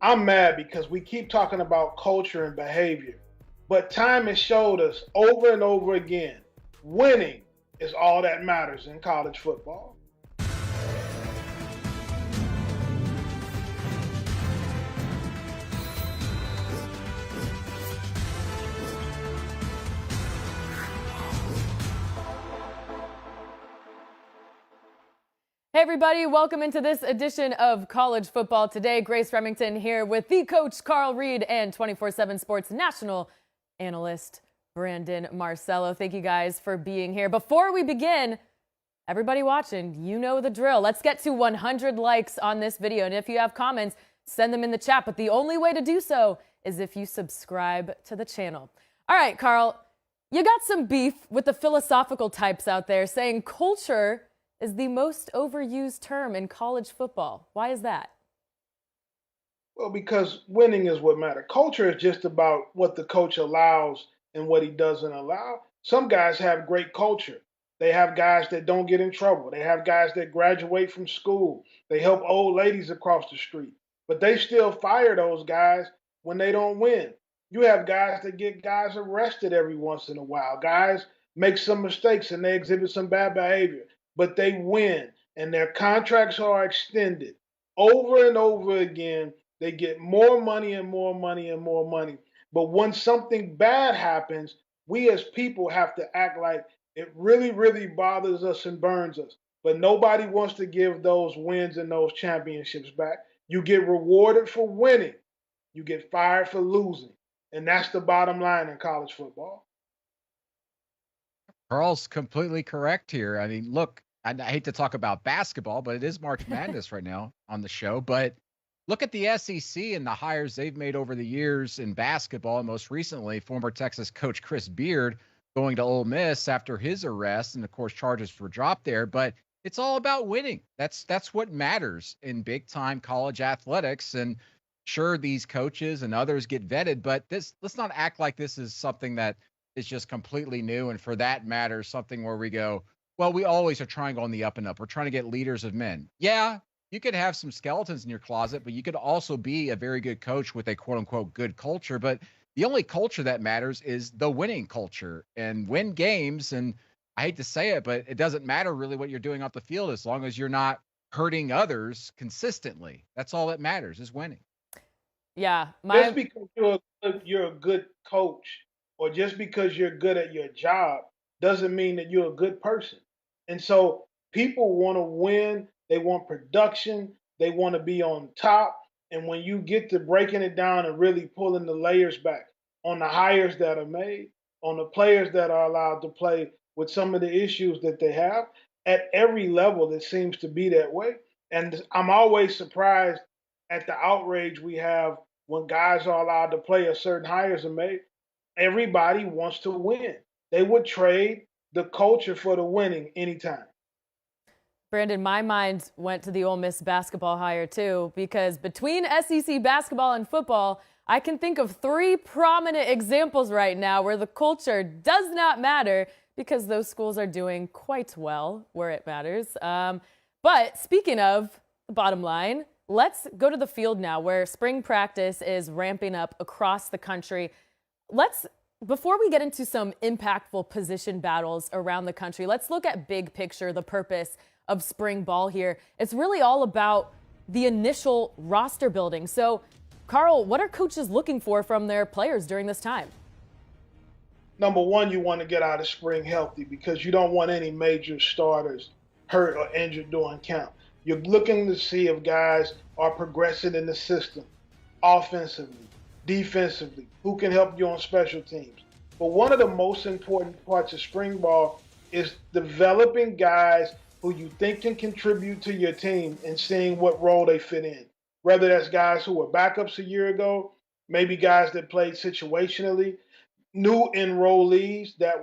I'm mad because we keep talking about culture and behavior, but time has showed us over and over again, winning is all that matters in college football. Hey everybody, welcome into this edition of College Football Today. Grace Remington here with the coach Carl Reed and 24/7 Sports national analyst Brandon Marcello. Thank you guys for being here. Before we begin, everybody watching, you know the drill. Let's get to 100 likes on this video. And if you have comments, send them in the chat. But the only way to do so is if you subscribe to the channel. All right, Carl, you got some beef with the philosophical types out there saying culture is the most overused term in college football. Why is that? Well, because winning is what matters. Culture is just about what the coach allows and what he doesn't allow. Some guys have great culture. They have guys that don't get in trouble. They have guys that graduate from school. They help old ladies across the street. But they still fire those guys when they don't win. You have guys that get guys arrested every once in a while. Guys make some mistakes and they exhibit some bad behavior, but they win and their contracts are extended over and over again. They get more money and more money and more money. But when something bad happens, we as people have to act like it really, really bothers us and burns us. But nobody wants to give those wins and those championships back. You get rewarded for winning, you get fired for losing. And that's the bottom line in college football. Carl's completely correct here. I mean, look, I hate to talk about basketball, but it is March Madness right now on the show. But look at the SEC and the hires they've made over the years in basketball. And most recently, former Texas coach Chris Beard going to Ole Miss after his arrest. And, of course, charges were dropped there. But it's all about winning. That's what matters in big-time college athletics. And sure, these coaches and others get vetted, but let's not act like this is something that is just completely new. And for that matter, something where we go, well, we always are trying to go on the up and up. We're trying to get leaders of men. Yeah, you could have some skeletons in your closet, but you could also be a very good coach with a quote unquote good culture. But the only culture that matters is the winning culture and win games. And I hate to say it, but it doesn't matter really what you're doing off the field as long as you're not hurting others consistently. That's all that matters is winning. Yeah. Just because you're a good coach or just because you're good at your job doesn't mean that you're a good person. And so people want to win. They want production. They want to be on top. And when you get to breaking it down and really pulling the layers back on the hires that are made, on the players that are allowed to play with some of the issues that they have, at every level, it seems to be that way. And I'm always surprised at the outrage we have when guys are allowed to play or certain hires are made. Everybody wants to win. They would trade the culture for the winning anytime. Brandon, my mind went to the Ole Miss basketball hire too, because between SEC basketball and football, I can think of 3 prominent examples right now where the culture does not matter because those schools are doing quite well where it matters. But speaking of the bottom line, let's go to the field now where spring practice is ramping up across the country. Before we get into some impactful position battles around the country, let's look at big picture, the purpose of spring ball here. It's really all about the initial roster building. So, Carl, what are coaches looking for from their players during this time? Number one, you want to get out of spring healthy because you don't want any major starters hurt or injured during camp. You're looking to see if guys are progressing in the system, offensively, defensively, who can help you on special teams. But one of the most important parts of spring ball is developing guys who you think can contribute to your team and seeing what role they fit in. Whether that's guys who were backups a year ago, maybe guys that played situationally, new enrollees that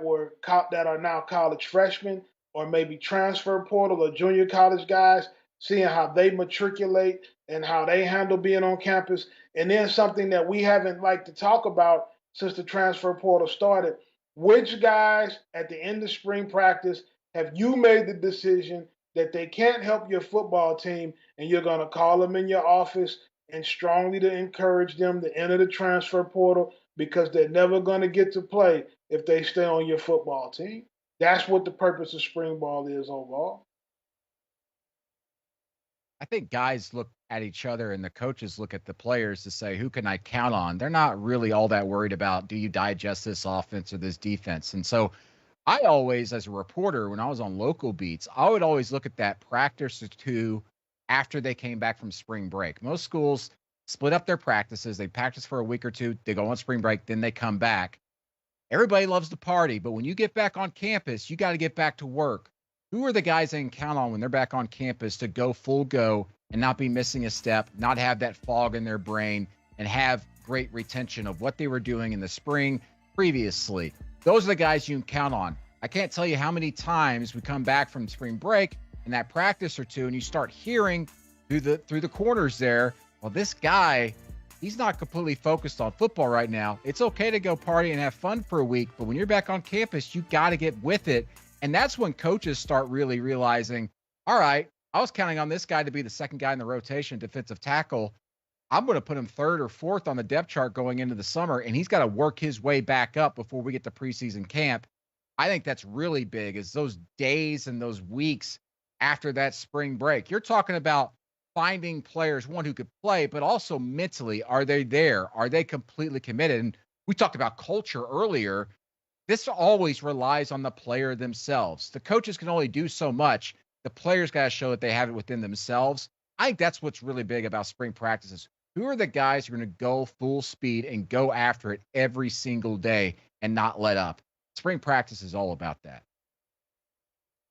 are now college freshmen, or maybe transfer portal or junior college guys, seeing how they matriculate and how they handle being on campus. And then something that we haven't liked to talk about since the transfer portal started, which guys at the end of spring practice have you made the decision that they can't help your football team and you're going to call them in your office and strongly to encourage them to enter the transfer portal because they're never going to get to play if they stay on your football team. That's what the purpose of spring ball is overall. I think guys look at each other and the coaches look at the players to say, who can I count on? They're not really all that worried about, do you digest this offense or this defense? And so I always, as a reporter, when I was on local beats, I would always look at that practice or two after they came back from spring break. Most schools split up their practices. They practice for a week or two. They go on spring break. Then they come back. Everybody loves to party, but when you get back on campus, you got to get back to work. Who are the guys they can count on when they're back on campus to go full go and not be missing a step, not have that fog in their brain, and have great retention of what they were doing in the spring previously? Those are the guys you can count on. I can't tell you how many times we come back from spring break and that practice or two, and you start hearing through the corners there, well, this guy, he's not completely focused on football right now. It's okay to go party and have fun for a week, but when you're back on campus, you got to get with it. And that's when coaches start really realizing, all right, I was counting on this guy to be the second guy in the rotation, defensive tackle. I'm going to put him third or fourth on the depth chart going into the summer, and he's got to work his way back up before we get to preseason camp. I think that's really big, is those days and those weeks after that spring break. You're talking about finding players, one, who could play, but also mentally, are they there? Are they completely committed? And we talked about culture earlier. This always relies on the player themselves. The coaches can only do so much. The players got to show that they have it within themselves. I think that's what's really big about spring practices. Who are the guys who are going to go full speed and go after it every single day and not let up? Spring practice is all about that.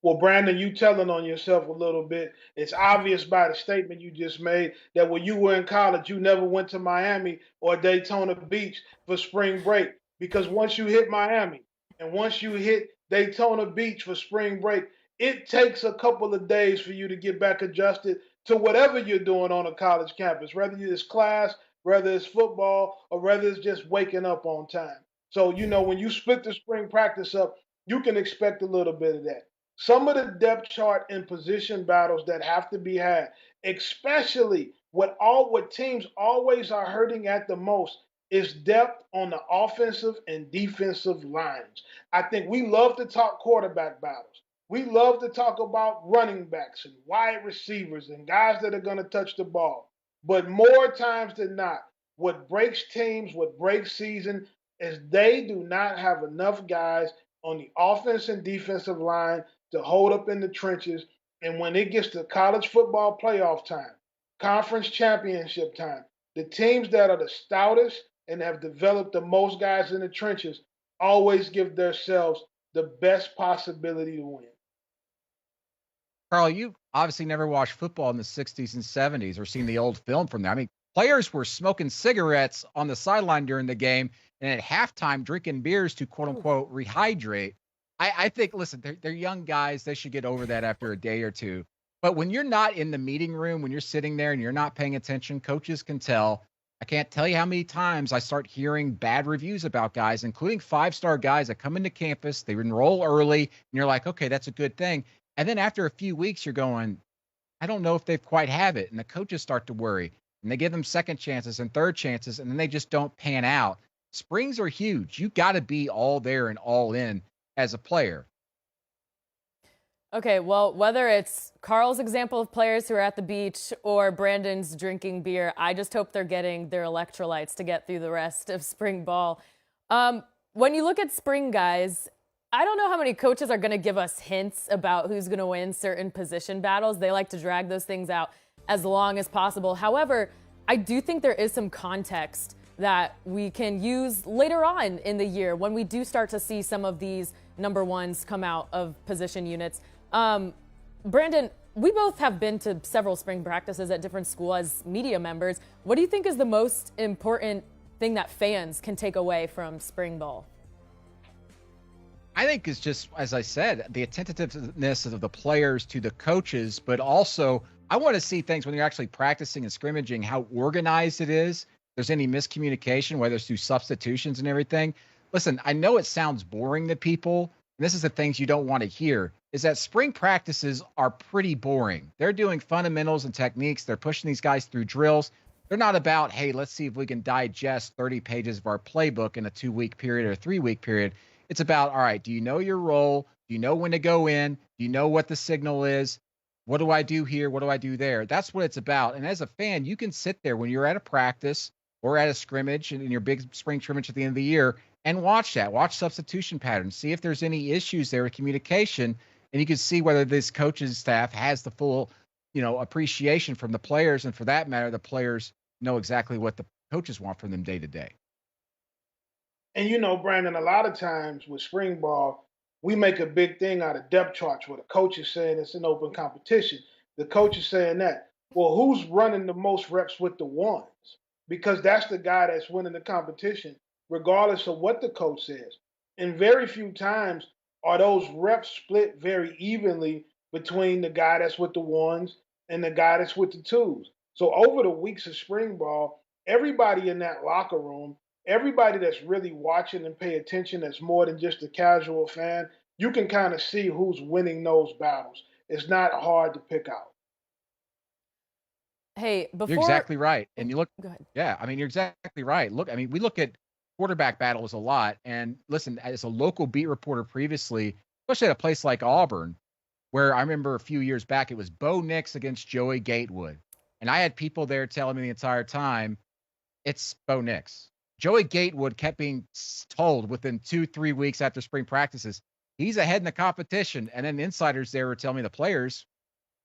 Well, Brandon, you telling on yourself a little bit. It's obvious by the statement you just made that when you were in college, you never went to Miami or Daytona Beach for spring break. Because once you hit Miami and once you hit Daytona Beach for spring break, it takes a couple of days for you to get back adjusted to whatever you're doing on a college campus, whether it's class, whether it's football, or whether it's just waking up on time. So, when you split the spring practice up, you can expect a little bit of that. Some of the depth chart and position battles that have to be had, especially what teams always are hurting at the most, is depth on the offensive and defensive lines. I think we love to talk quarterback battles. We love to talk about running backs and wide receivers and guys that are going to touch the ball. But more times than not, what breaks teams, what breaks season, is they do not have enough guys on the offense and defensive line to hold up in the trenches. And when it gets to college football playoff time, conference championship time, the teams that are the stoutest and have developed the most guys in the trenches always give themselves the best possibility to win. Carl, you obviously never watched football in the 60s and 70s or seen the old film from there. I mean, players were smoking cigarettes on the sideline during the game and at halftime drinking beers to, quote unquote, rehydrate. I think, listen, they're young guys. They should get over that after a day or two. But when you're not in the meeting room, when you're sitting there and you're not paying attention, coaches can tell. I can't tell you how many times I start hearing bad reviews about guys, including five-star guys that come into campus, they enroll early, and you're like, okay, that's a good thing. And then after a few weeks, you're going, I don't know if they've quite have it. And the coaches start to worry. And they give them second chances and third chances, and then they just don't pan out. Springs are huge. You got to be all there and all in as a player. Okay, well, whether it's Carl's example of players who are at the beach or Brandon's drinking beer, I just hope they're getting their electrolytes to get through the rest of spring ball. When you look at spring guys, I don't know how many coaches are going to give us hints about who's going to win certain position battles. They like to drag those things out as long as possible. However, I do think there is some context that we can use later on in the year when we do start to see some of these number ones come out of position units. Brandon, we both have been to several spring practices at different schools as media members. What do you think is the most important thing that fans can take away from spring ball? I think it's just, as I said, the attentiveness of the players to the coaches, but also I want to see things when you're actually practicing and scrimmaging, how organized it is. If there's any miscommunication, whether it's through substitutions and everything. Listen, I know it sounds boring to people. And this is the things you don't want to hear, is that spring practices are pretty boring. They're doing fundamentals and techniques. They're pushing these guys through drills. They're not about, hey, let's see if we can digest 30 pages of our playbook in a 2-week period or a 3-week period. It's about, all right, do you know your role? Do you know when to go in? Do you know what the signal is? What do I do here? What do I do there? That's what it's about. And as a fan, you can sit there when you're at a practice or at a scrimmage and in your big spring scrimmage at the end of the year and watch that. Watch substitution patterns. See if there's any issues there with communication. And you can see whether this coaching staff has the full, appreciation from the players. And for that matter, the players know exactly what the coaches want from them day to day. And Brandon, a lot of times with spring ball, we make a big thing out of depth charts where the coach is saying it's an open competition. The coach is saying that. Well, who's running the most reps with the ones? Because that's the guy that's winning the competition, regardless of what the coach says. And very few times are those reps split very evenly between the guy that's with the ones and the guy that's with the twos. So over the weeks of spring ball, everybody in that locker room, everybody that's really watching and pay attention, that's more than just a casual fan, you can kind of see who's winning those battles. It's not hard to pick out. Hey, before you're exactly right. And you look, go ahead. Yeah, I mean, you're exactly right. Look, I mean, we look at quarterback battles a lot. And listen, as a local beat reporter previously, especially at a place like Auburn, where I remember a few years back, it was Bo Nix against Joey Gatewood. And I had people there telling me the entire time, it's Bo Nix. Joey Gatewood kept being told within 2-3 weeks after spring practices, he's ahead in the competition. And then the insiders there were telling me the players,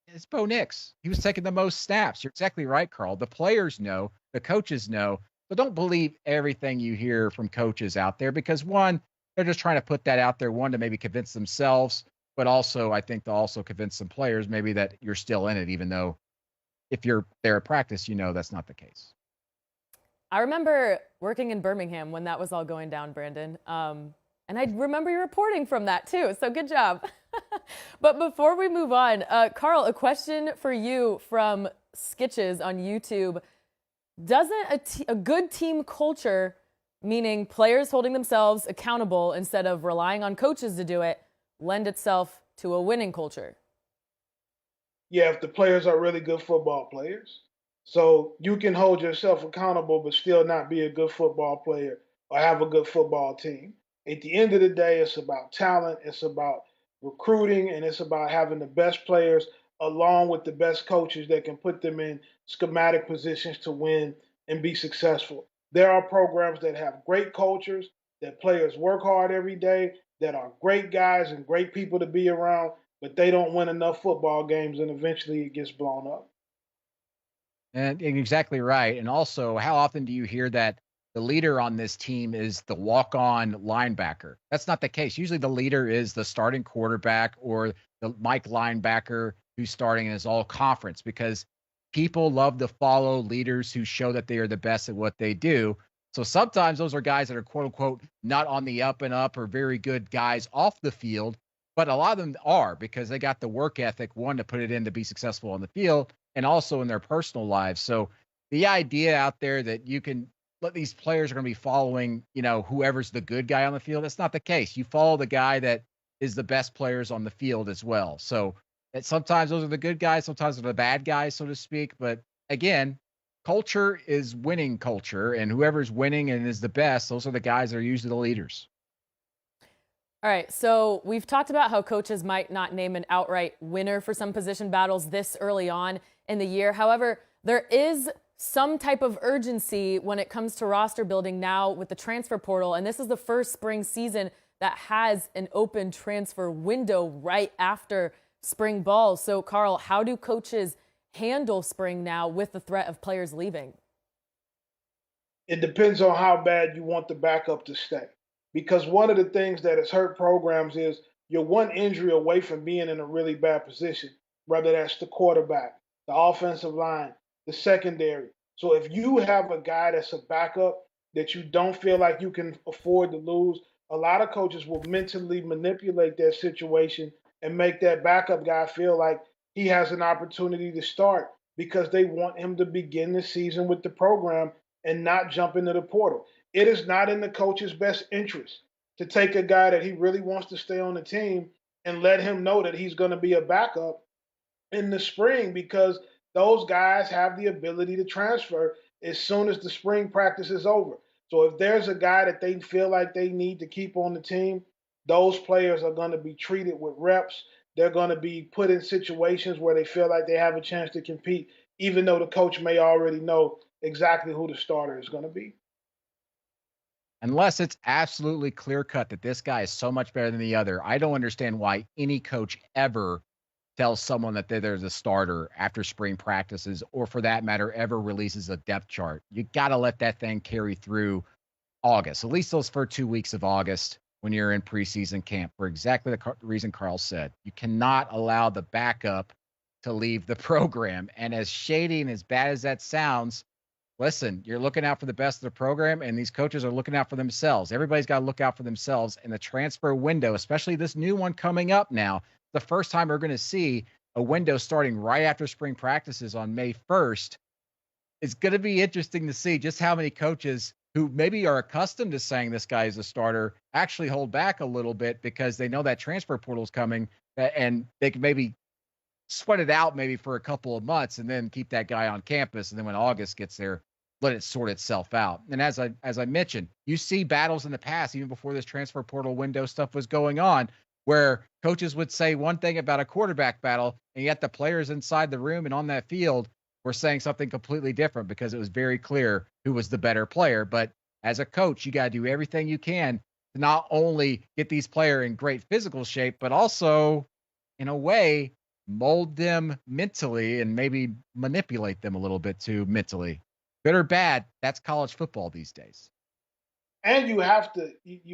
it's Bo Nix. He was taking the most snaps. You're exactly right, Carl. The players know, the coaches know. So don't believe everything you hear from coaches out there because, one, they're just trying to put that out there, one, to maybe convince themselves, but also I think they'll also convince some players maybe that you're still in it, even though if you're there at practice, that's not the case. I remember working in Birmingham when that was all going down, Brandon. And I remember you reporting from that too. So good job. But before we move on, Carl, a question for you from Skitches on YouTube. Doesn't a good team culture, meaning players holding themselves accountable instead of relying on coaches to do it, lend itself to a winning culture? Yeah, if the players are really good football players. So you can hold yourself accountable but still not be a good football player or have a good football team. At the end of the day, it's about talent, it's about recruiting, and it's about having the best players along with the best coaches that can put them in schematic positions to win and be successful. There are programs that have great cultures, that players work hard every day, that are great guys and great people to be around, but they don't win enough football games and eventually it gets blown up. And exactly right. And also, how often do you hear that the leader on this team is the walk-on linebacker? That's not the case. Usually the leader is the starting quarterback or the Mike linebacker who's starting in his all conference because people love to follow leaders who show that they are the best at what they do. So sometimes those are guys that are quote unquote not on the up and up or very good guys off the field, but a lot of them are because they got the work ethic, one, to put it in to be successful on the field and also in their personal lives. So the idea out there that you can let these players are going to be following, whoever's the good guy on the field, that's not the case. You follow the guy that is the best players on the field as well. So sometimes those are the good guys, sometimes they're the bad guys, so to speak. But again, culture is winning culture, and whoever's winning and is the best, those are the guys that are usually the leaders. All right, so we've talked about how coaches might not name an outright winner for some position battles this early on in the year. However, there is some type of urgency when it comes to roster building now with the transfer portal, and this is the first spring season that has an open transfer window right after spring ball. So, Carl, how do coaches handle spring now with the threat of players leaving? It depends on how bad you want the backup to stay. Because one of the things that has hurt programs is you're one injury away from being in a really bad position, whether that's the quarterback, the offensive line, the secondary. So if you have a guy that's a backup that you don't feel like you can afford to lose, a lot of coaches will mentally manipulate that situation and make that backup guy feel like he has an opportunity to start because they want him to begin the season with the program and not jump into the portal. It is not in the coach's best interest to take a guy that he really wants to stay on the team and let him know that he's going to be a backup in the spring because those guys have the ability to transfer as soon as the spring practice is over. So if there's a guy that they feel like they need to keep on the team, those players are going to be treated with reps. They're going to be put in situations where they feel like they have a chance to compete, even though the coach may already know exactly who the starter is going to be. Unless it's absolutely clear cut that this guy is so much better than the other, I don't understand why any coach ever tells someone that they're the starter after spring practices, or for that matter, ever releases a depth chart. You got to let that thing carry through August, at least those first 2 weeks of August when you're in preseason camp, for exactly the reason Carl said. You cannot allow the backup to leave the program. And as shady and as bad as that sounds, listen, you're looking out for the best of the program, and these coaches are looking out for themselves. Everybody's got to look out for themselves. And the transfer window, especially this new one coming up now, the first time we're going to see a window starting right after spring practices on May 1st. It's going to be interesting to see just how many coaches who maybe are accustomed to saying this guy is a starter actually hold back a little bit because they know that transfer portal is coming, and they can maybe sweat it out maybe for a couple of months and then keep that guy on campus. And then when August gets there, let it sort itself out. And as I mentioned, you see battles in the past, even before this transfer portal window stuff was going on, where coaches would say one thing about a quarterback battle, and yet the players inside the room and on that field were saying something completely different because it was very clear who was the better player. But as a coach, you got to do everything you can to not only get these players in great physical shape, but also, in a way, mold them mentally and maybe manipulate them a little bit too mentally. Good or bad, that's college football these days. And you have to,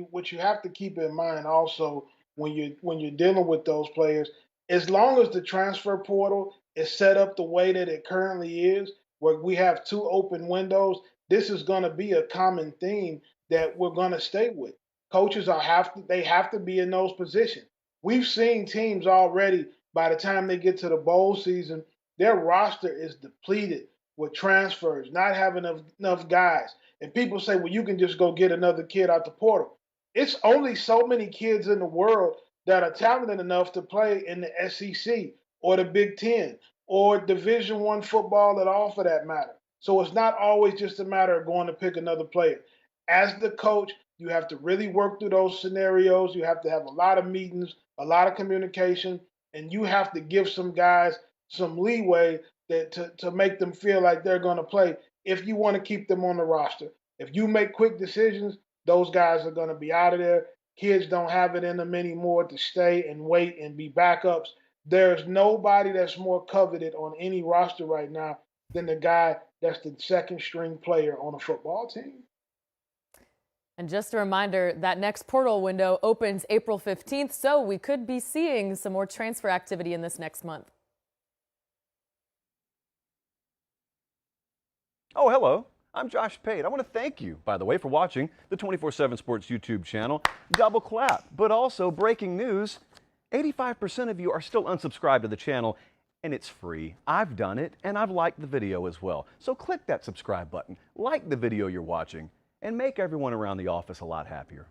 what you have to keep in mind also when you're dealing with those players, as long as the transfer portal is set up the way that it currently is, where we have 2 open windows, this is going to be a common theme that we're going to stay with. Coaches have to be in those positions. We've seen teams already, by the time they get to the bowl season, their roster is depleted with transfers, not having enough guys. And people say, well, you can just go get another kid out the portal. It's only so many kids in the world that are talented enough to play in the SEC or the Big Ten or Division I football at all, for that matter. So it's not always just a matter of going to pick another player. As the coach, you have to really work through those scenarios. You have to have a lot of meetings, a lot of communication, and you have to give some guys some leeway to make them feel like they're going to play if you want to keep them on the roster. If you make quick decisions, those guys are going to be out of there. Kids don't have it in them anymore to stay and wait and be backups. There's nobody that's more coveted on any roster right now than the guy that's the second string player on a football team. And just a reminder, that next portal window opens April 15th, so we could be seeing some more transfer activity in this next month. Oh, hello. I'm Josh Pate. I want to thank you, by the way, for watching the 24/7 Sports YouTube channel. Double clap, but also breaking news. 85% of you are still unsubscribed to the channel, and it's free. I've done it, and I've liked the video as well. So click that subscribe button, like the video you're watching, and make everyone around the office a lot happier.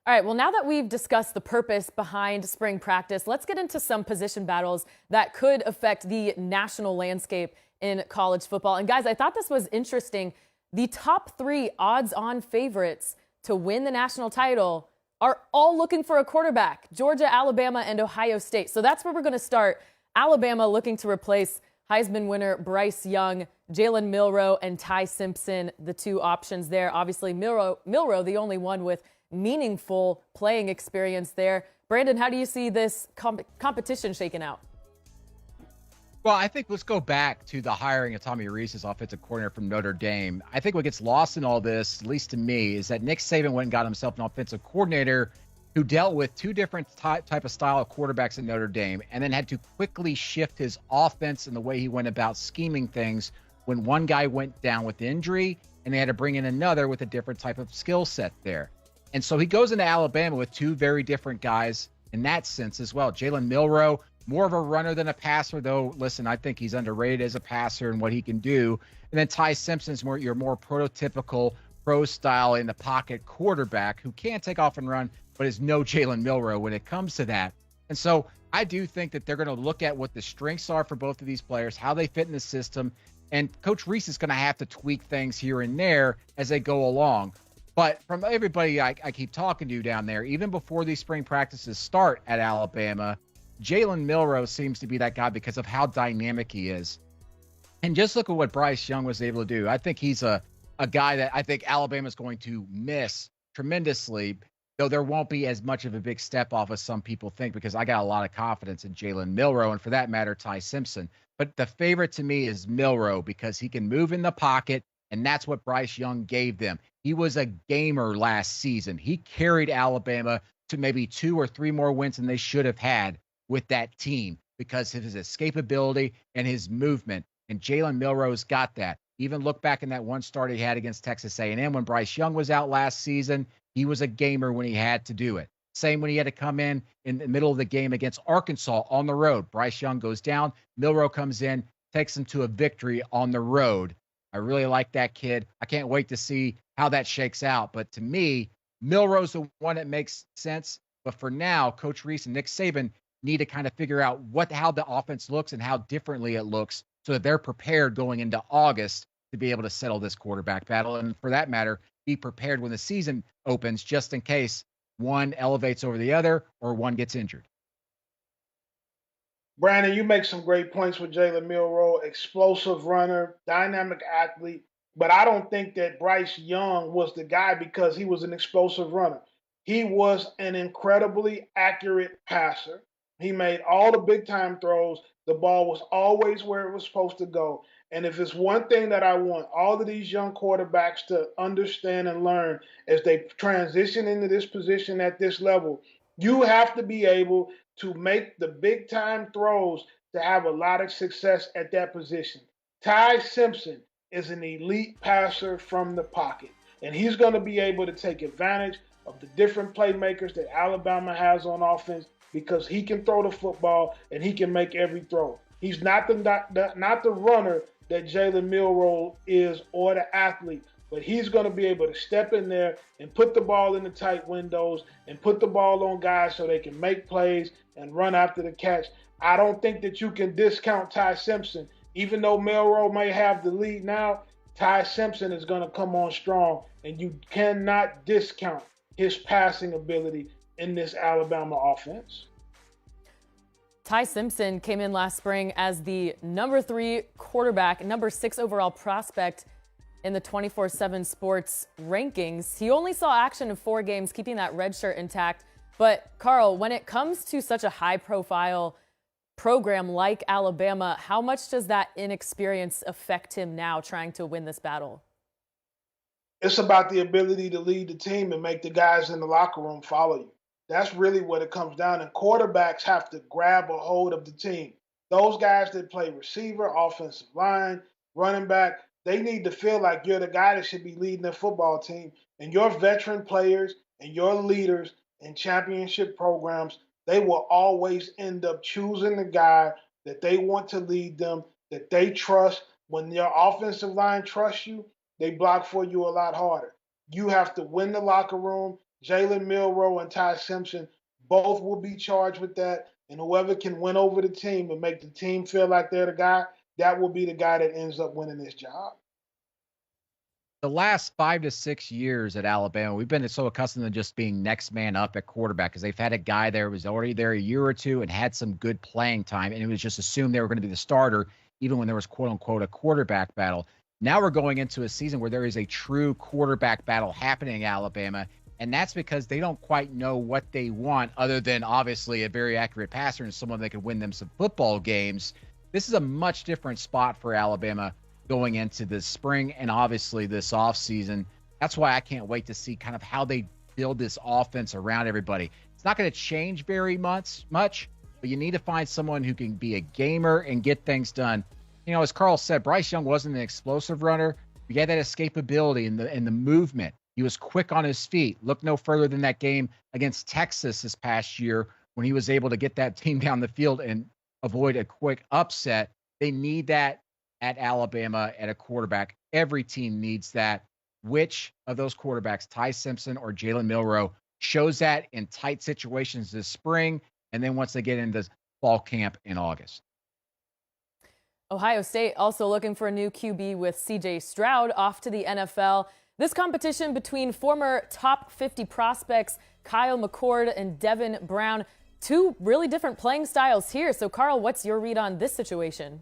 All right, well, now that we've discussed the purpose behind spring practice, let's get into some position battles that could affect the national landscape in college football. And guys, I thought this was interesting. The top 3 odds-on favorites to win the national title are all looking for a quarterback: Georgia, Alabama, and Ohio State. So that's where we're going to start. Alabama looking to replace Heisman winner Bryce Young, Jalen Milroe, and Ty Simpson, the 2 options there. Obviously, Milroe, the only one with meaningful playing experience there. Brandon, how do you see this competition shaking out? Well, I think let's go back to the hiring of Tommy Rees as offensive coordinator from Notre Dame. I think what gets lost in all this, at least to me, is that Nick Saban went and got himself an offensive coordinator who dealt with 2 different type of style of quarterbacks at Notre Dame, and then had to quickly shift his offense and the way he went about scheming things when one guy went down with injury, and they had to bring in another with a different type of skill set there. And so he goes into Alabama with 2 very different guys in that sense as well. Jalen Milroe, more of a runner than a passer, though. Listen, I think he's underrated as a passer and what he can do. And then Ty Simpson's your more prototypical pro style in the pocket quarterback who can take off and run, but is no Jalen Milroe when it comes to that. And so I do think that they're going to look at what the strengths are for both of these players, how they fit in the system, And Coach Reese is going to have to tweak things here and there as they go along. But from everybody I keep talking to down there, even before these spring practices start at Alabama, Jalen Milroe seems to be that guy because of how dynamic he is. And just look at what Bryce Young was able to do. I think he's a guy that I think Alabama's going to miss tremendously, though there won't be as much of a big step off as some people think, because I got a lot of confidence in Jalen Milroe, and for that matter, Ty Simpson. But the favorite to me is Milroe because he can move in the pocket, and that's what Bryce Young gave them. He was a gamer last season. He carried Alabama to maybe 2 or 3 more wins than they should have had with that team because of his escapability and his movement. And Jalen Milroe's got that. Even look back in that one start he had against Texas A&M when Bryce Young was out last season. He was a gamer when he had to do it. Same when he had to come in the middle of the game against Arkansas on the road. Bryce Young goes down. Milroe comes in, takes him to a victory on the road. I really like that kid. I can't wait to see how that shakes out. But to me, Milroe's the one that makes sense. But for now, Coach Reese and Nick Saban need to kind of figure out how the offense looks and how differently it looks so that they're prepared going into August to be able to settle this quarterback battle. And for that matter, be prepared when the season opens just in case one elevates over the other or one gets injured. Brandon, you make some great points with Jalen Milroe, explosive runner, dynamic athlete. But I don't think that Bryce Young was the guy because he was an explosive runner. He was an incredibly accurate passer. He made all the big time throws. The ball was always where it was supposed to go. And if it's one thing that I want all of these young quarterbacks to understand and learn as they transition into this position at this level, you have to be able to make the big time throws to have a lot of success at that position. Ty Simpson is an elite passer from the pocket, and he's going to be able to take advantage of the different playmakers that Alabama has on offense because he can throw the football and he can make every throw. He's not the runner that Jalen Milroe is or the athlete, but he's going to be able to step in there and put the ball in the tight windows and put the ball on guys so they can make plays and run after the catch. I don't think that you can discount Ty Simpson. Even though Milroe may have the lead now, Ty Simpson is going to come on strong, and you cannot discount his passing ability in this Alabama offense. Ty Simpson came in last spring as the number 3 quarterback, number 6 overall prospect in the 24/7 Sports rankings. He only saw action in 4 games, keeping that red shirt intact. But Carl, when it comes to such a high-profile program like Alabama, how much does that inexperience affect him now trying to win this battle? It's about the ability to lead the team and make the guys in the locker room follow you. That's really what it comes down to. Quarterbacks have to grab a hold of the team. Those guys that play receiver, offensive line, running back, they need to feel like you're the guy that should be leading the football team. And your veteran players and your leaders in championship programs, they will always end up choosing the guy that they want to lead them, that they trust. When your offensive line trusts you, they block for you a lot harder. You have to win the locker room. Jalen Milroe and Ty Simpson both will be charged with that. And whoever can win over the team and make the team feel like they're the guy, that will be the guy that ends up winning this job. The last 5 to 6 years at Alabama, we've been so accustomed to just being next man up at quarterback because they've had a guy there who was already there a year or two and had some good playing time, and it was just assumed they were going to be the starter even when there was, quote-unquote, a quarterback battle. Now we're going into a season where there is a true quarterback battle happening in Alabama, and that's because they don't quite know what they want other than, obviously, a very accurate passer and someone that could win them some football games. This is a much different spot for Alabama going into this spring and obviously this offseason. That's why I can't wait to see kind of how they build this offense around everybody. It's not going to change very much, but you need to find someone who can be a gamer and get things done. You know, as Carl said, Bryce Young wasn't an explosive runner. He had that escapability and the movement. He was quick on his feet. Look no further than that game against Texas this past year when he was able to get that team down the field and avoid a quick upset. They need that at Alabama at a quarterback. Every team needs that. Which of those quarterbacks, Ty Simpson or Jalen Milroe, shows that in tight situations this spring and then once they get into fall camp in August? Ohio State also looking for a new QB with C.J. Stroud off to the NFL. This competition between former top 50 prospects Kyle McCord and Devin Brown, two really different playing styles here. So, Carl, what's your read on this situation?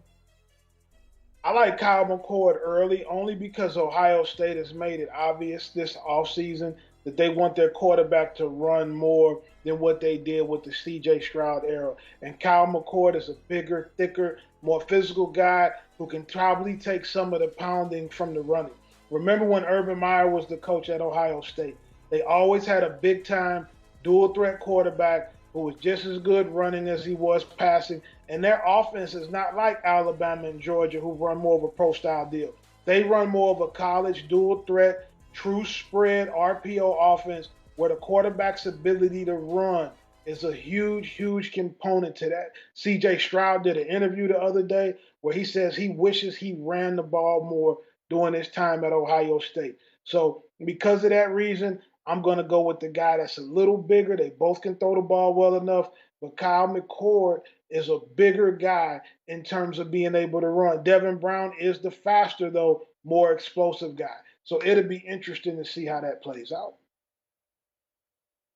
I like Kyle McCord early only because Ohio State has made it obvious this offseason that they want their quarterback to run more than what they did with the C.J. Stroud era. And Kyle McCord is a bigger, thicker, more physical guy who can probably take some of the pounding from the running. Remember when Urban Meyer was the coach at Ohio State? They always had a big-time dual-threat quarterback who was just as good running as he was passing. And their offense is not like Alabama and Georgia, who run more of a pro-style deal. They run more of a college dual-threat, true spread RPO offense where the quarterback's ability to run is a huge, huge component to that. C.J. Stroud did an interview the other day where he says he wishes he ran the ball more during his time at Ohio State. So because of that reason, I'm going to go with the guy that's a little bigger. They both can throw the ball well enough, but Kyle McCord is a bigger guy in terms of being able to run. Devin Brown is the faster, though, more explosive guy. So it'll be interesting to see how that plays out.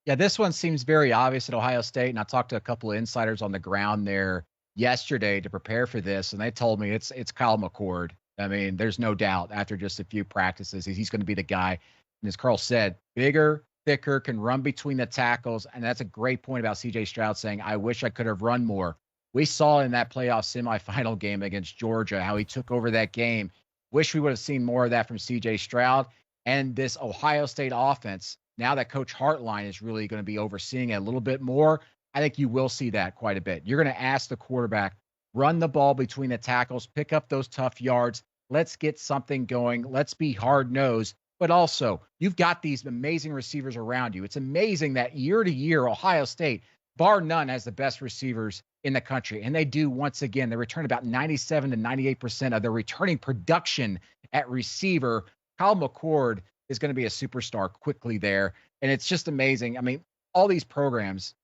Yeah, this one seems very obvious at Ohio State, and I talked to a couple of insiders on the ground there yesterday to prepare for this, and they told me it's Kyle McCord. I mean, there's no doubt after just a few practices, he's going to be the guy. And as Carl said, bigger, thicker, can run between the tackles, and that's a great point about C.J. Stroud saying, I wish I could have run more. We saw in that playoff semifinal game against Georgia how he took over that game. Wish we would have seen more of that from C.J. Stroud. And this Ohio State offense, now that Coach Hartline is really going to be overseeing it a little bit more, I think you will see that quite a bit. You're going to ask the quarterback, run the ball between the tackles, pick up those tough yards. Let's get something going. Let's be hard-nosed. But also, you've got these amazing receivers around you. It's amazing that year to year, Ohio State, bar none, has the best receivers in the country. And they do, once again, they return about 97 to 98% of their returning production at receiver. Kyle McCord is going to be a superstar quickly there. And it's just amazing. I mean, all these programs,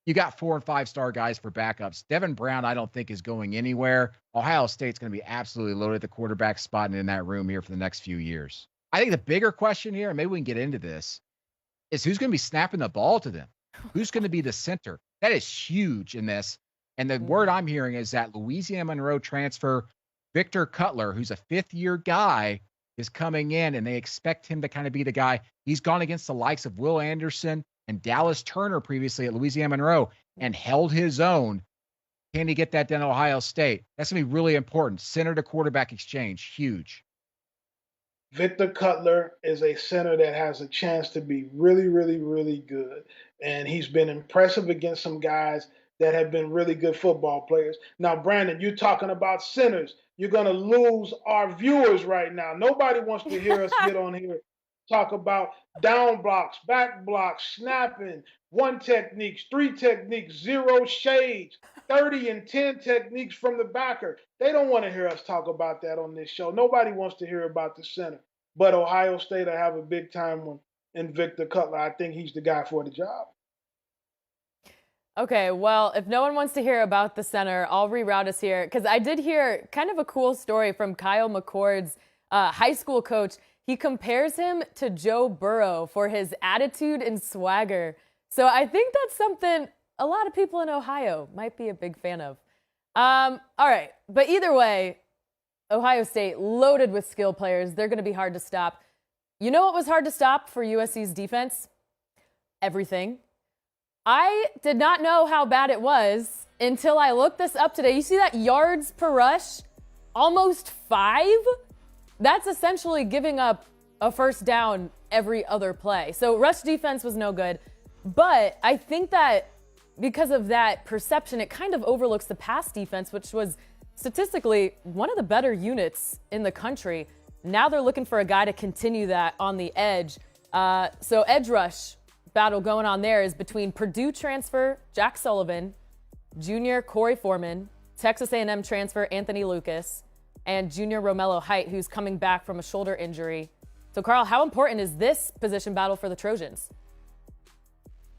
you got 4- and 5-star guys for backups. Devin Brown, I don't think, is going anywhere. Ohio State's going to be absolutely loaded at the quarterback spot and in that room here for the next few years. I think the bigger question here, and maybe we can get into this, is who's going to be snapping the ball to them? Who's going to be the center? That is huge in this. And the word I'm hearing is that Louisiana Monroe transfer Victor Cutler, who's a fifth-year guy, is coming in, and they expect him to kind of be the guy. He's gone against the likes of Will Anderson and Dallas Turner previously at Louisiana Monroe and held his own. Can he get that done at Ohio State? That's going to be really important. Center to quarterback exchange, huge. Victor Cutler is a center that has a chance to be really, really, really good. And he's been impressive against some guys that have been really good football players. Now, Brandon, you're talking about centers. You're going to lose our viewers right now. Nobody wants to hear us get on here talk about down blocks, back blocks, snapping, 1 techniques, 3 techniques, 0 shades, 30 and 10 techniques from the backer. They don't want to hear us talk about that on this show. Nobody wants to hear about the center. But Ohio State, I have a big time one in Victor Cutler. I think he's the guy for the job. Okay, well, if no one wants to hear about the center, I'll reroute us here because I did hear kind of a cool story from Kyle McCord's high school coach. He compares him to Joe Burrow for his attitude and swagger. So I think that's something a lot of people in Ohio might be a big fan of. All right, but either way, Ohio State loaded with skill players. They're going to be hard to stop. You know what was hard to stop for USC's defense? Everything. I did not know how bad it was until I looked this up today. You see that yards per rush? Almost 5? That's essentially giving up a first down every other play. So rush defense was no good. But I think that because of that perception, it kind of overlooks the pass defense, which was statistically one of the better units in the country. Now they're looking for a guy to continue that on the edge. So edge rush battle going on there is between Purdue transfer Jack Sullivan, junior Corey Foreman, Texas A&M transfer Anthony Lucas, and junior Romello Height, who's coming back from a shoulder injury. So, Carl, how important is this position battle for the Trojans?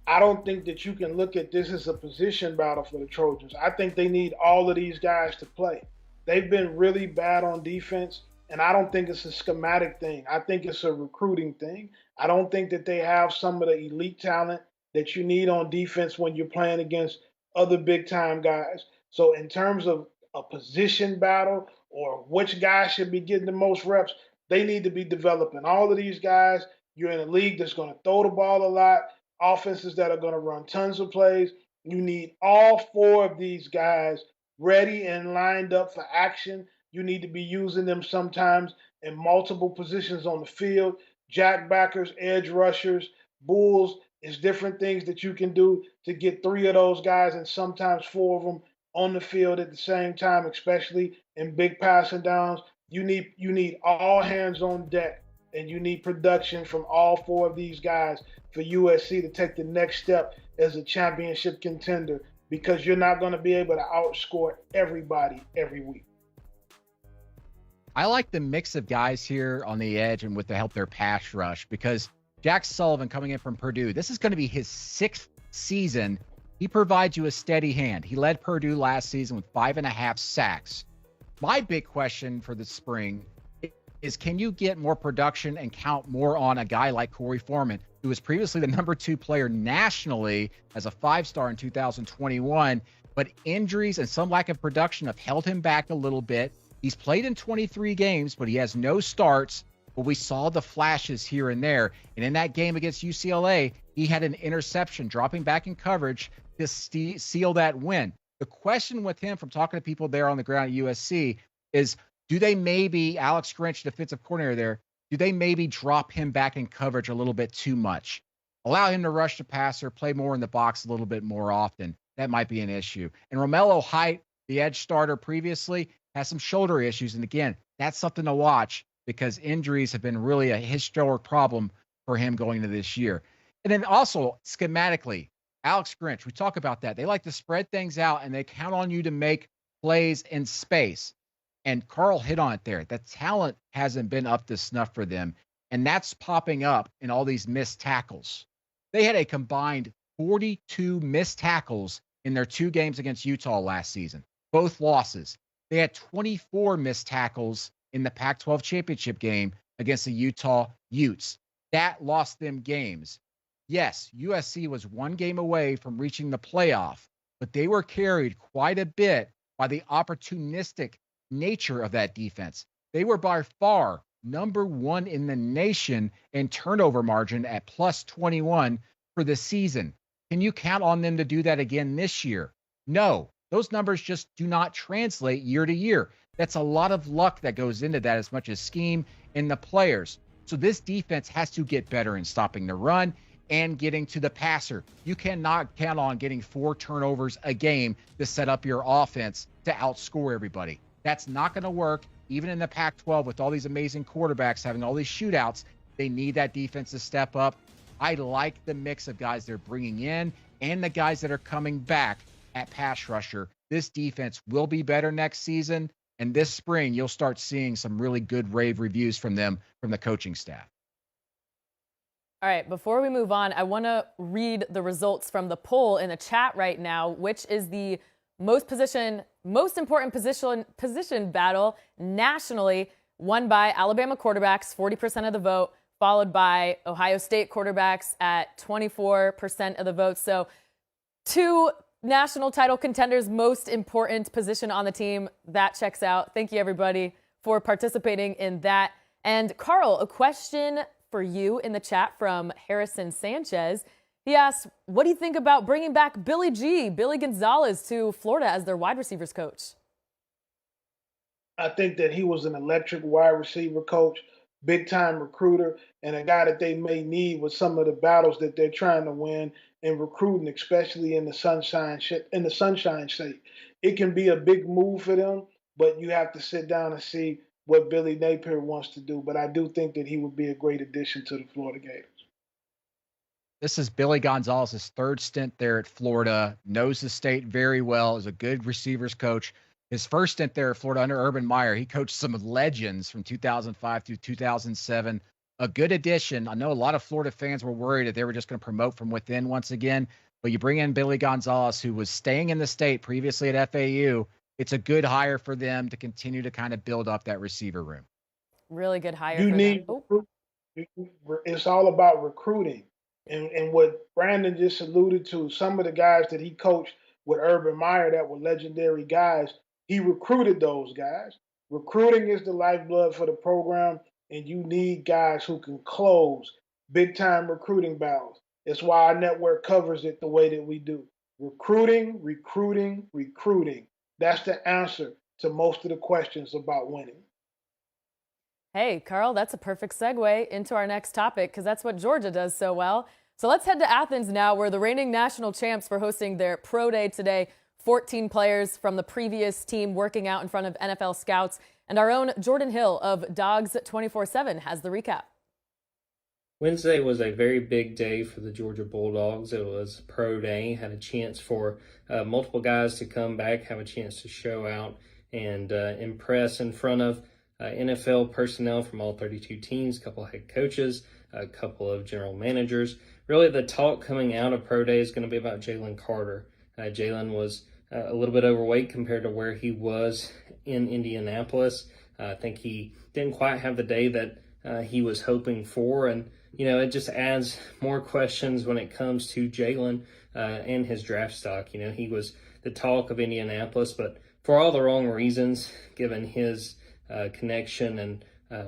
I don't think that you can look at this as a position battle for the Trojans. I think they need all of these guys to play. They've been really bad on defense, and I don't think it's a schematic thing. I think it's a recruiting thing. I don't think that they have some of the elite talent that you need on defense when you're playing against other big time guys. So, in terms of a position battle or which guy should be getting the most reps, they need to be developing all of these guys. You're in a league that's going to throw the ball a lot, offenses that are going to run tons of plays. You need all four of these guys ready and lined up for action. You need to be using them sometimes in multiple positions on the field. Jack backers, edge rushers, bulls, is different things that you can do to get three of those guys and sometimes four of them on the field at the same time, especially in big passing downs. You need all hands on deck, and you need production from all four of these guys for USC to take the next step as a championship contender, because you're not going to be able to outscore everybody every week. I like the mix of guys here on the edge and with the help their pass rush, because Jack Sullivan coming in from Purdue, this is going to be his 6th season. He provides you a steady hand. He led Purdue last season with 5.5 sacks. My big question for the spring is, can you get more production and count more on a guy like Corey Foreman, who was previously the number 2 player nationally as a 5-star in 2021, but injuries and some lack of production have held him back a little bit. He's played in 23 games, but he has no starts. But we saw the flashes here and there. And in that game against UCLA, he had an interception, dropping back in coverage to seal that win. The question with him, from talking to people there on the ground at USC, is, do they maybe, Alex Grinch, defensive coordinator there, do they maybe drop him back in coverage a little bit too much? Allow him to rush the passer, play more in the box a little bit more often. That might be an issue. And Romello Height, the edge starter previously, has some shoulder issues. And again, that's something to watch, because injuries have been really a historic problem for him going into this year. And then also, schematically, Alex Grinch, we talk about that. They like to spread things out, and they count on you to make plays in space. And Carl hit on it there. The talent hasn't been up to snuff for them, and that's popping up in all these missed tackles. They had a combined 42 missed tackles in their 2 games against Utah last season, both losses. They had 24 missed tackles in the Pac-12 championship game against the Utah Utes. That lost them games. Yes, USC was 1 game away from reaching the playoff, but they were carried quite a bit by the opportunistic nature of that defense. They were by far number 1 in the nation in turnover margin at plus 21 for the season. Can you count on them to do that again this year? No. Those numbers just do not translate year to year. That's a lot of luck that goes into that, as much as scheme and the players. So this defense has to get better in stopping the run and getting to the passer. You cannot count on getting 4 turnovers a game to set up your offense to outscore everybody. That's not going to work. Even in the Pac-12, with all these amazing quarterbacks having all these shootouts, they need that defense to step up. I like the mix of guys they're bringing in and the guys that are coming back at pass rusher. This defense will be better next season, and this spring you'll start seeing some really good rave reviews from them, from the coaching staff. All right, before we move on, I want to read the results from the poll in the chat right now, which is the most important position battle nationally, won by Alabama quarterbacks, 40% of the vote, followed by Ohio State quarterbacks at 24% of the vote. So 2 national title contenders, most important position on the team. That checks out. Thank you, everybody, for participating in that. And Carl, a question for you in the chat from Harrison Sanchez. He asks, what do you think about bringing back Billy Gonzalez to Florida as their wide receivers coach? I think that he was an electric wide receiver coach, big-time recruiter, and a guy that they may need with some of the battles that they're trying to win in recruiting, especially in the Sunshine State. It can be a big move for them, but you have to sit down and see what Billy Napier wants to do. But I do think that he would be a great addition to the Florida Gators. This is Billy Gonzalez's 3rd stint there at Florida, knows the state very well, is a good receivers coach. His first stint there at Florida under Urban Meyer, he coached some legends from 2005 through 2007. A good addition. I know a lot of Florida fans were worried that they were just going to promote from within once again, but you bring in Billy Gonzalez, who was staying in the state previously at FAU, it's a good hire for them to continue to kind of build up that receiver room. Really good hire You for them. need it's all about recruiting. And what Brandon just alluded to, some of the guys that he coached with Urban Meyer that were legendary guys, he recruited those guys. Recruiting is the lifeblood for the program, and you need guys who can close big time recruiting battles. It's why our network covers it the way that we do. Recruiting, recruiting, recruiting. That's the answer to most of the questions about winning. Hey, Carl, that's a perfect segue into our next topic because that's what Georgia does so well. So let's head to Athens now, where the reigning national champs were hosting their pro day today. 14 players from the previous team working out in front of NFL scouts. And our own Jordan Hill of Dogs 24/7 has the recap. Wednesday was a very big day for the Georgia Bulldogs. It was pro day, had a chance for multiple guys to come back, have a chance to show out and impress in front of NFL personnel from all 32 teams, a couple of head coaches, a couple of general managers. Really, the talk coming out of pro day is going to be about Jalen Carter. Jalen was a little bit overweight compared to where he was in Indianapolis. I think he didn't quite have the day that he was hoping for, and it just adds more questions when it comes to Jalen and his draft stock. He was the talk of Indianapolis, but for all the wrong reasons, given his connection and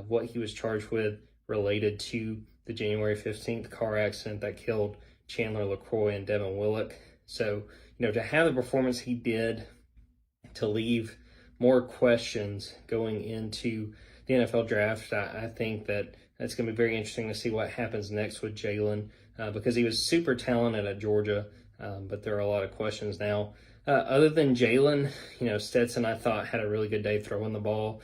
what he was charged with related to the January 15th car accident that killed Chandler LaCroix and Devin Willock. So, to have the performance he did, to leave more questions going into the NFL draft, I think that it's going to be very interesting to see what happens next with Jalen because he was super talented at Georgia, but there are a lot of questions now. Other than Jalen, Stetson, I thought, had a really good day throwing the ball.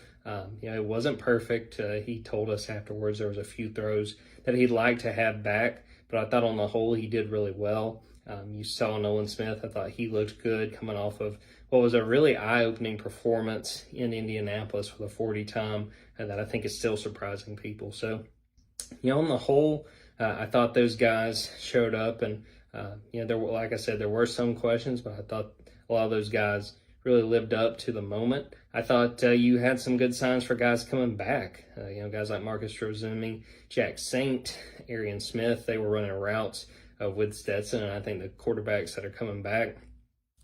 It wasn't perfect. He told us afterwards there was a few throws that he'd like to have back, but I thought on the whole he did really well. You saw Nolan Smith. I thought he looked good coming off of what was a really eye-opening performance in Indianapolis with a 40 time that I think is still surprising people. So, on the whole, I thought those guys showed up, and there were, like I said, there were some questions, but I thought a lot of those guys really lived up to the moment. I thought you had some good signs for guys coming back. Guys like Marcus Strozumi, Jack Saint, Arian Smith, they were running routes with Stetson, and I think the quarterbacks that are coming back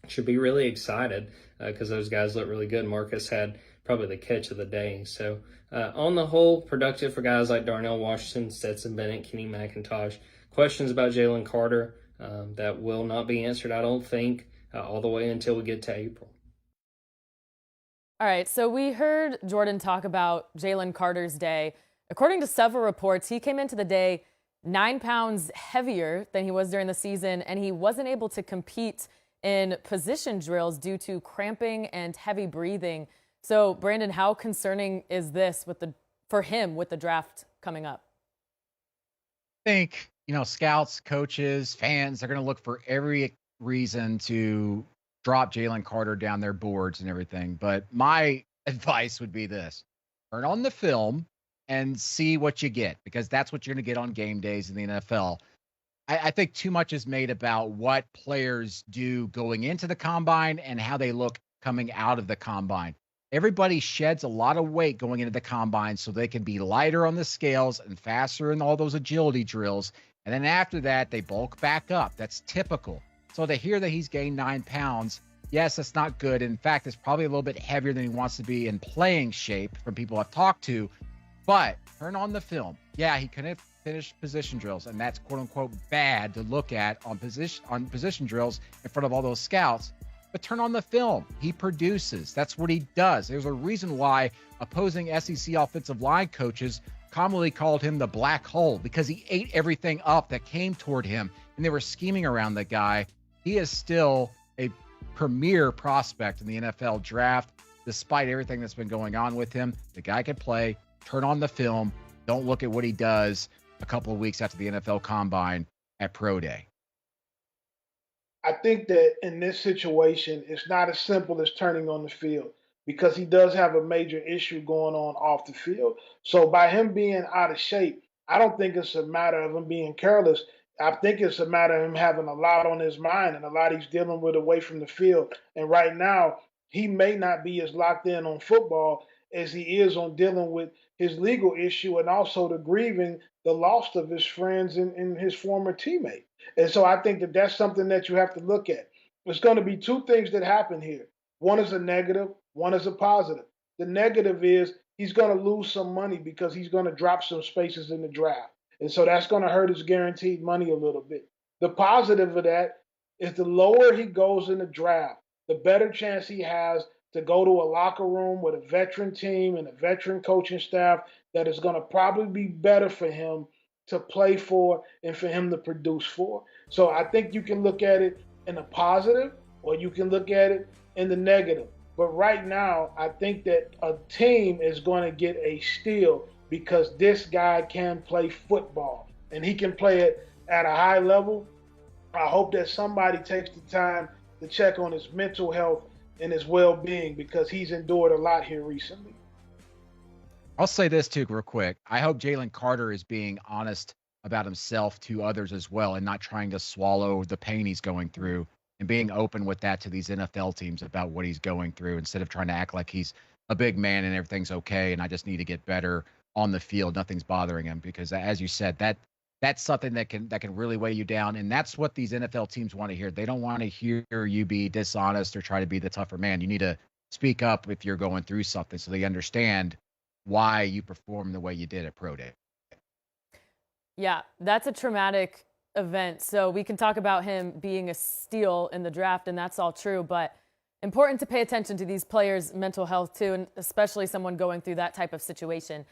should be really excited because those guys look really good. Marcus had probably the catch of the day. So on the whole, productive for guys like Darnell Washington, Stetson Bennett, Kenny McIntosh. Questions about Jalen Carter that will not be answered, I don't think, all the way until we get to April. All right, so we heard Jordan talk about Jalen Carter's day. According to several reports, he came into the day 9 pounds heavier than he was during the season, and he wasn't able to compete in position drills due to cramping and heavy breathing. So, Brandon, how concerning is this for him with the draft coming up? I think, scouts, coaches, fans, they're going to look for every reason to drop Jalen Carter down their boards and everything. But my advice would be this: turn on the film and see what you get, because that's what you're going to get on game days in the NFL. I think too much is made about what players do going into the combine and how they look coming out of the combine. Everybody sheds a lot of weight going into the combine so they can be lighter on the scales and faster in all those agility drills. And then after that, they bulk back up. That's typical. So to hear that he's gained 9 pounds, yes, that's not good. In fact, it's probably a little bit heavier than he wants to be in playing shape from people I've talked to. But turn on the film. Yeah, he couldn't finish position drills, and that's quote unquote bad to look at on position drills in front of all those scouts. But turn on the film. He produces. That's what he does. There's a reason why opposing SEC offensive line coaches commonly called him the black hole, because he ate everything up that came toward him, and they were scheming around the guy. He is still a premier prospect in the NFL draft, despite everything that's been going on with him. The guy could play. Turn on the film. Don't look at what he does a couple of weeks after the NFL Combine at Pro Day. I think that in this situation, it's not as simple as turning on the field, because he does have a major issue going on off the field. So by him being out of shape, I don't think it's a matter of him being careless. I think it's a matter of him having a lot on his mind and a lot he's dealing with away from the field. And right now, he may not be as locked in on football as he is on dealing with his legal issue and also the grieving the loss of his friends and his former teammate. And so I think that that's something that you have to look at. There's going to be two things that happen here. One is a negative, one is a positive. The negative is he's going to lose some money because he's going to drop some spaces in the draft. And so that's going to hurt his guaranteed money a little bit. The positive of that is the lower he goes in the draft, the better chance he has to go to a locker room with a veteran team and a veteran coaching staff that is going to probably be better for him to play for and for him to produce for. So I think you can look at it in a positive or you can look at it in the negative. But right now, I think that a team is going to get a steal because this guy can play football and he can play it at a high level. I hope that somebody takes the time to check on his mental health and his well-being because he's endured a lot here recently. I'll say this too, real quick. I hope Jalen Carter is being honest about himself to others as well and not trying to swallow the pain he's going through and being open with that to these NFL teams about what he's going through instead of trying to act like he's a big man and everything's okay and I just need to get better on the field. Nothing's bothering him because, as you said, that's something that can really weigh you down. And that's what these NFL teams want to hear. They don't want to hear you be dishonest or try to be the tougher man. You need to speak up if you're going through something so they understand why you performed the way you did at Pro Day. Yeah, that's a traumatic event. So we can talk about him being a steal in the draft, and that's all true. But important to pay attention to these players' mental health too, and especially someone going through that type of situation.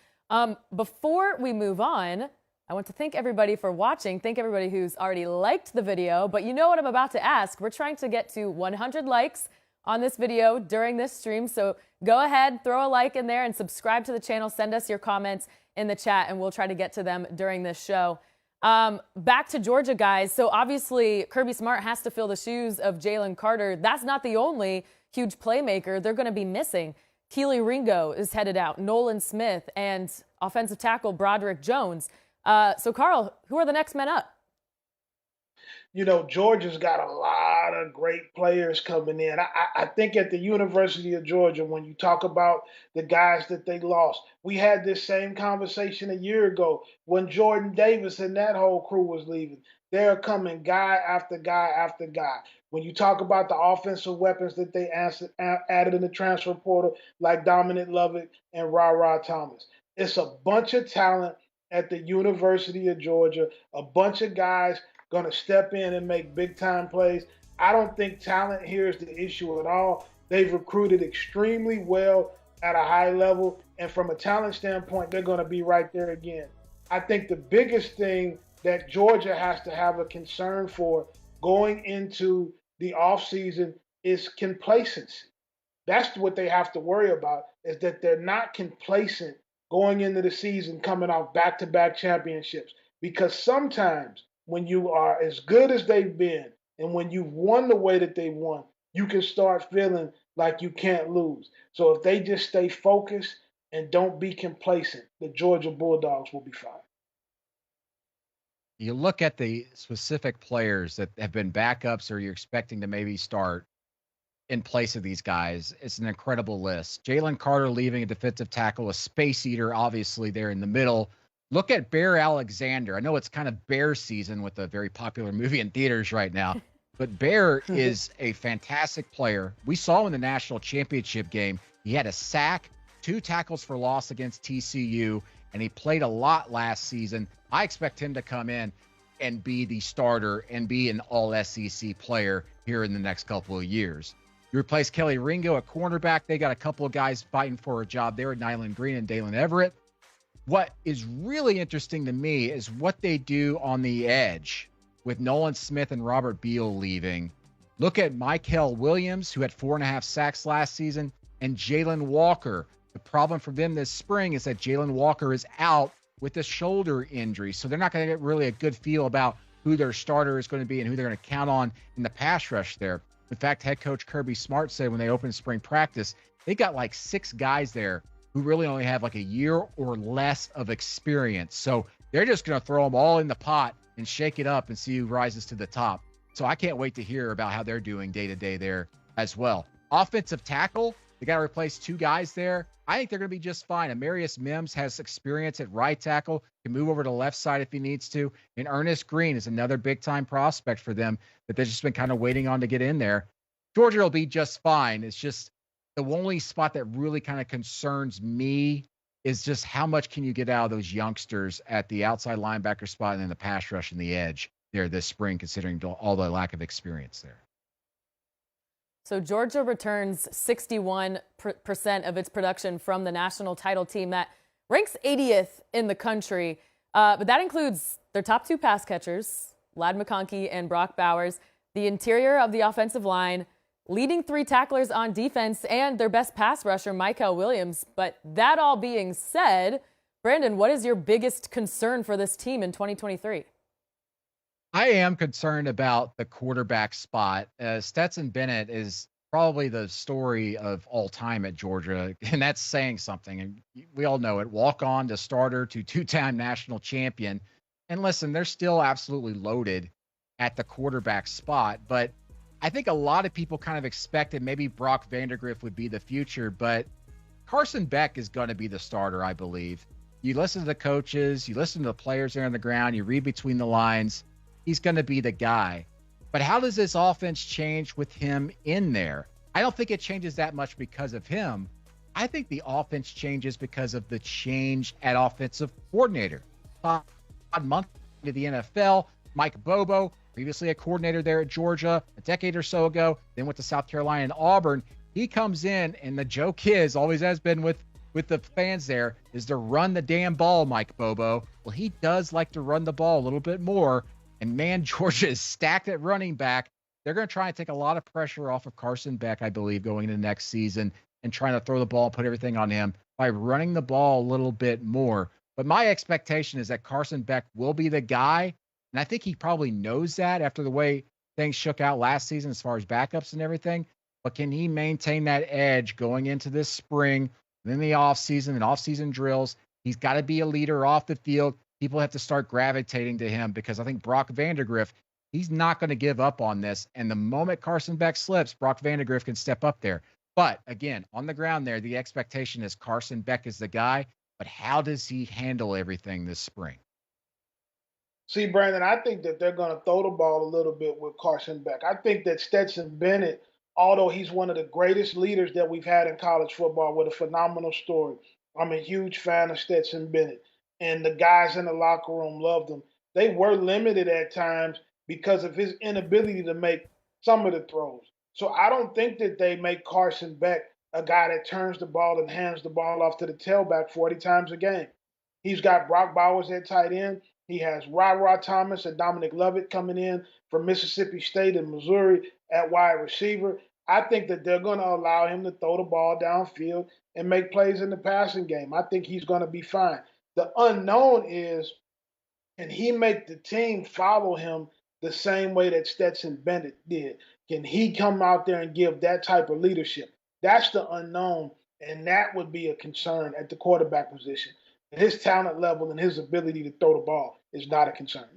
Before we move on, I want to thank everybody for watching. Thank everybody who's already liked the video. But you know what I'm about to ask. We're trying to get to 100 likes on this video during this stream. So go ahead, throw a like in there and subscribe to the channel. Send us your comments in the chat and we'll try to get to them during this show. Back to Georgia, guys. So obviously Kirby Smart has to fill the shoes of Jalen Carter. That's not the only huge playmaker they're going to be missing. Keely Ringo is headed out, Nolan Smith, and offensive tackle Broderick Jones. So, Carl, who are the next men up? You know, Georgia's got a lot of great players coming in. I think at the University of Georgia, when you talk about the guys that they lost, we had this same conversation a year ago when Jordan Davis and that whole crew was leaving. They're coming guy after guy after guy. When you talk about the offensive weapons that they added in the transfer portal, like Dominic Lovett and Ra Thomas, it's a bunch of talent at the University of Georgia, a bunch of guys going to step in and make big-time plays. I don't think talent here is the issue at all. They've recruited extremely well at a high level, and from a talent standpoint, they're going to be right there again. I think the biggest thing that Georgia has to have a concern for going into the offseason is complacency. That's what they have to worry about, is that they're not complacent going into the season coming off back-to-back championships. Because sometimes when you are as good as they've been and when you've won the way that they won, you can start feeling like you can't lose. So if they just stay focused and don't be complacent, the Georgia Bulldogs will be fine. You look at the specific players that have been backups or you're expecting to maybe start in place of these guys. It's an incredible list. Jalen Carter leaving, a defensive tackle, a space eater, obviously there in the middle. Look at Bear Alexander. I know it's kind of Bear season with a very popular movie in theaters right now, but Bear is a fantastic player. We saw him in the national championship game. He had a sack, 2 tackles for loss against TCU, and he played a lot last season. I expect him to come in and be the starter and be an all-SEC player here in the next couple of years. You replace Kelly Ringo at cornerback. They got a couple of guys fighting for a job there, Nyland Green and Dalen Everett. What is really interesting to me is what they do on the edge with Nolan Smith and Robert Beal leaving. Look at Michael Williams, who had 4.5 sacks last season, and Jalen Walker. The problem for them this spring is that Jalen Walker is out with a shoulder injury, so they're not going to get really a good feel about who their starter is going to be and who they're going to count on in the pass rush there. In fact, head coach Kirby Smart said when they opened spring practice, they got like 6 guys there who really only have like a year or less of experience. So they're just going to throw them all in the pot and shake it up and see who rises to the top. So I can't wait to hear about how they're doing day to day there as well. Offensive tackle, they got to replace 2 guys there. I think they're going to be just fine. Amarius Mims has experience at right tackle, can move over to the left side if he needs to. And Ernest Green is another big-time prospect for them that they've just been kind of waiting on to get in there. Georgia will be just fine. It's just the only spot that really kind of concerns me is just how much can you get out of those youngsters at the outside linebacker spot and then the pass rush and the edge there this spring, considering all the lack of experience there. So Georgia returns 61% of its production from the national title team that ranks 80th in the country. But that includes their top 2 pass catchers, Ladd McConkey and Brock Bowers, the interior of the offensive line, leading 3 tacklers on defense, and their best pass rusher, Michael Williams. But that all being said, Brandon, what is your biggest concern for this team in 2023? I am concerned about the quarterback spot. Stetson Bennett is probably the story of all time at Georgia, and that's saying something. And we all know it. Walk on to starter to 2-time national champion. And listen, they're still absolutely loaded at the quarterback spot. But I think a lot of people kind of expected maybe Brock Vandagriff would be the future, but Carson Beck is going to be the starter, I believe. You listen to the coaches, you listen to the players there on the ground, you read between the lines. He's going to be the guy. But how does this offense change with him in there? I don't think it changes that much because of him. I think the offense changes because of the change at offensive coordinator. Todd Monk to the NFL, Mike Bobo, previously a coordinator there at Georgia a decade or so ago, then went to South Carolina and Auburn. He comes in, and the joke is, always has been with the fans there, is to run the damn ball, Mike Bobo. Well, he does like to run the ball a little bit more. And man, Georgia is stacked at running back. They're going to try and take a lot of pressure off of Carson Beck, I believe, going into next season and trying to throw the ball and put everything on him by running the ball a little bit more. But my expectation is that Carson Beck will be the guy. And I think he probably knows that after the way things shook out last season as far as backups and everything. But can he maintain that edge going into this spring, then the offseason and offseason drills? He's got to be a leader off the field. People have to start gravitating to him because I think Brock Vandagriff, he's not going to give up on this. And the moment Carson Beck slips, Brock Vandagriff can step up there. But again, on the ground there, the expectation is Carson Beck is the guy. But how does he handle everything this spring? See, Brandon, I think that they're going to throw the ball a little bit with Carson Beck. I think that Stetson Bennett, although he's one of the greatest leaders that we've had in college football with a phenomenal story, I'm a huge fan of Stetson Bennett. And the guys in the locker room loved him. They were limited at times because of his inability to make some of the throws. So I don't think that they make Carson Beck a guy that turns the ball and hands the ball off to the tailback 40 times a game. He's got Brock Bowers at tight end. He has Ra Thomas and Dominic Lovett coming in from Mississippi State and Missouri at wide receiver. I think that they're going to allow him to throw the ball downfield and make plays in the passing game. I think he's going to be fine. The unknown is, can he make the team follow him the same way that Stetson Bennett did? Can he come out there and give that type of leadership? That's the unknown, and that would be a concern at the quarterback position. His talent level and his ability to throw the ball is not a concern.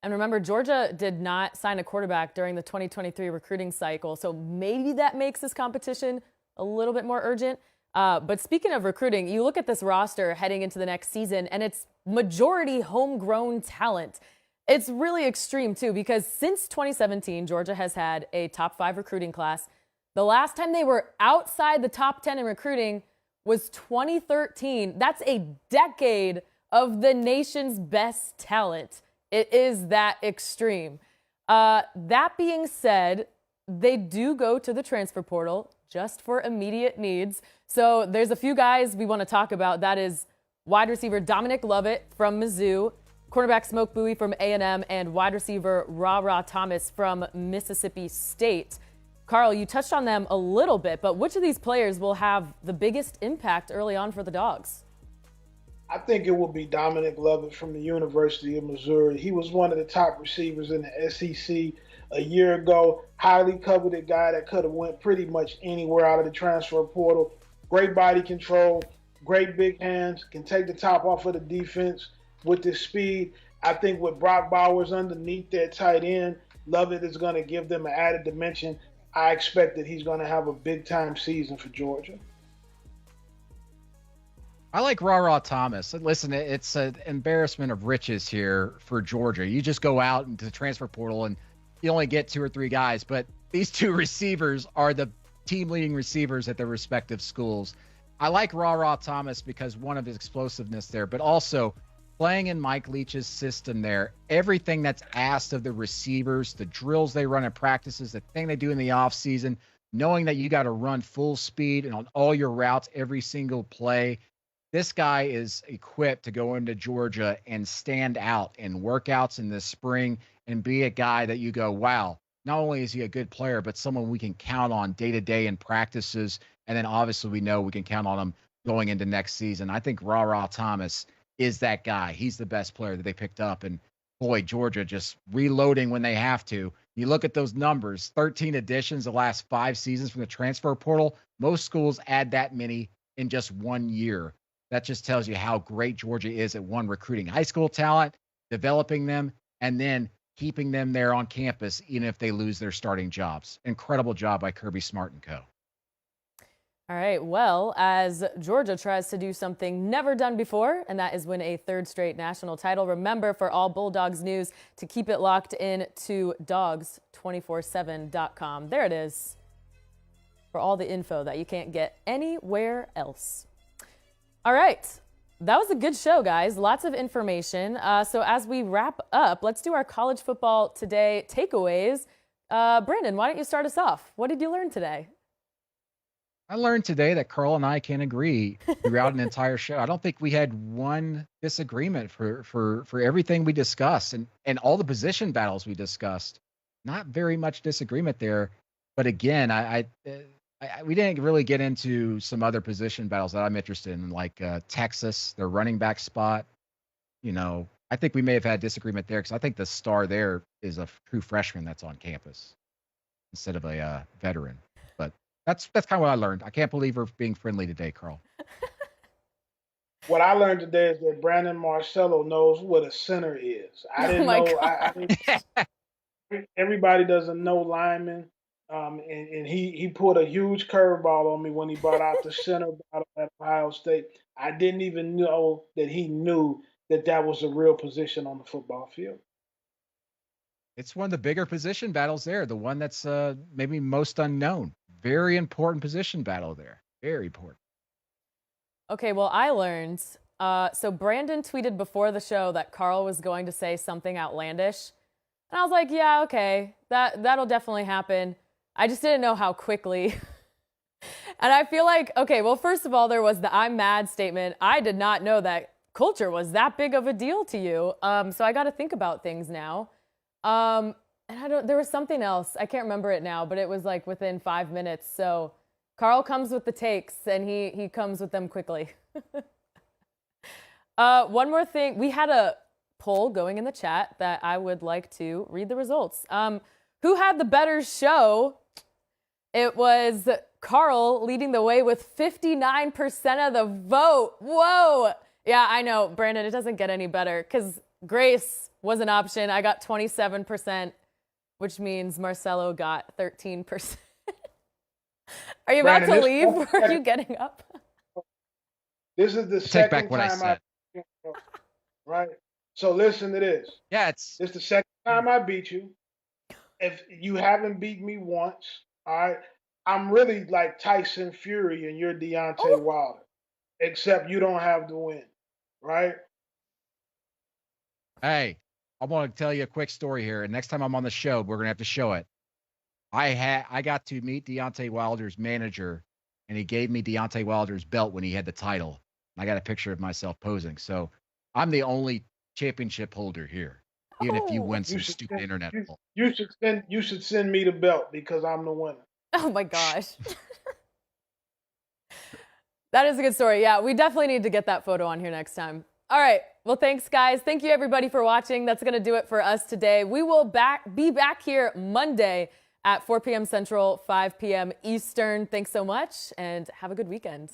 And remember, Georgia did not sign a quarterback during the 2023 recruiting cycle, so maybe that makes this competition a little bit more urgent. But speaking of recruiting, you look at this roster heading into the next season, and it's majority homegrown talent. It's really extreme, too, because since 2017, Georgia has had a top 5 recruiting class. The last time they were outside the top 10 in recruiting was 2013. That's a decade of the nation's best talent. It is that extreme. That being said, they do go to the transfer portal just for immediate needs. So there's a few guys we want to talk about. That is wide receiver Dominic Lovett from Mizzou, cornerback Smoke Bowie from A&M, and wide receiver Ra Thomas from Mississippi State. Carl, you touched on them a little bit, but which of these players will have the biggest impact early on for the Dogs? I think it will be Dominic Lovett from the University of Missouri. He was one of the top receivers in the SEC a year ago. Highly coveted guy that could have went pretty much anywhere out of the transfer portal. Great body control, great big hands, can take the top off of the defense with his speed. I think with Brock Bowers underneath that tight end, Lovett is going to give them an added dimension. I expect that he's going to have a big-time season for Georgia. I like Ra Thomas. Listen, it's an embarrassment of riches here for Georgia. You just go out into the transfer portal and you only get 2 or 3 guys, but these 2 receivers are the team-leading receivers at their respective schools. I like Ra Thomas because one of his explosiveness there, but also playing in Mike Leach's system there, everything that's asked of the receivers, the drills they run in practices, the thing they do in the offseason, knowing that you got to run full speed and on all your routes every single play. This guy is equipped to go into Georgia and stand out in workouts in the spring and be a guy that you go, wow, not only is he a good player, but someone we can count on day-to-day in practices. And then obviously we know we can count on him going into next season. I think Ra Thomas is that guy. He's the best player that they picked up. And boy, Georgia just reloading when they have to. You look at those numbers, 13 additions the last 5 seasons from the transfer portal. Most schools add that many in just 1 year. That just tells you how great Georgia is at recruiting high school talent, developing them, and then keeping them there on campus, even if they lose their starting jobs. Incredible job by Kirby Smart and co. All right, well, as Georgia tries to do something never done before, and that is win a 3rd straight national title. Remember, for all Bulldogs news, to keep it locked in to dogs247.com. There it is, for all the info that you can't get anywhere else. All right, that was a good show, guys. Lots of information. So as we wrap up, let's do our college football today takeaways. Brandon, why don't you start us off? What did you learn today? I learned today that Carl and I can agree throughout an entire show. I don't think we had one disagreement for everything we discussed and all the position battles we discussed. Not very much disagreement there. But again, we didn't really get into some other position battles that I'm interested in, like Texas, their running back spot. You know, I think we may have had disagreement there because I think the star there is a true freshman that's on campus instead of a veteran. But that's kind of what I learned. I can't believe we're being friendly today, Carl. What I learned today is that Brandon Marcello knows what a center is. I didn't know. Everybody doesn't know linemen. And he put a huge curveball on me when he brought out the center battle at Ohio State. I didn't even know that he knew that was a real position on the football field. It's one of the bigger position battles there, the one that's maybe most unknown. Very important position battle there. Very important. Okay, well, I learned. So Brandon tweeted before the show that Carl was going to say something outlandish. And I was like, yeah, okay, that'll definitely happen. I just didn't know how quickly. And I feel like, okay, well, first of all, there was the I'm mad statement. I did not know that culture was that big of a deal to you. So I got to think about things now. And there was something else. I can't remember it now, but it was like within 5 minutes. So Carl comes with the takes and he comes with them quickly. One more thing. We had a poll going in the chat that I would like to read the results. Who had the better show? It was Carl leading the way with 59% of the vote. Whoa. Yeah, I know, Brandon, it doesn't get any better because Grace was an option. I got 27%, which means Marcello got 13%. Are you about to leave? Or are you getting up? This is the second time right? So listen to this. Yeah, it's the second time I beat you. If you haven't beat me once, all right, I'm really like Tyson Fury and you're Deontay Wilder, except you don't have the win, right? Hey, I want to tell you a quick story here. And next time I'm on the show, we're going to have to show it. I got to meet Deontay Wilder's manager, and he gave me Deontay Wilder's belt when he had the title. I got a picture of myself posing. So I'm the only championship holder here, even if you win some stupid internet. You should send me the belt because I'm the winner. Oh my gosh. That is a good story. Yeah, we definitely need to get that photo on here next time. All right. Well, thanks, guys. Thank you, everybody, for watching. That's going to do it for us today. We will be back here Monday at 4 p.m. Central, 5 p.m. Eastern. Thanks so much, and have a good weekend.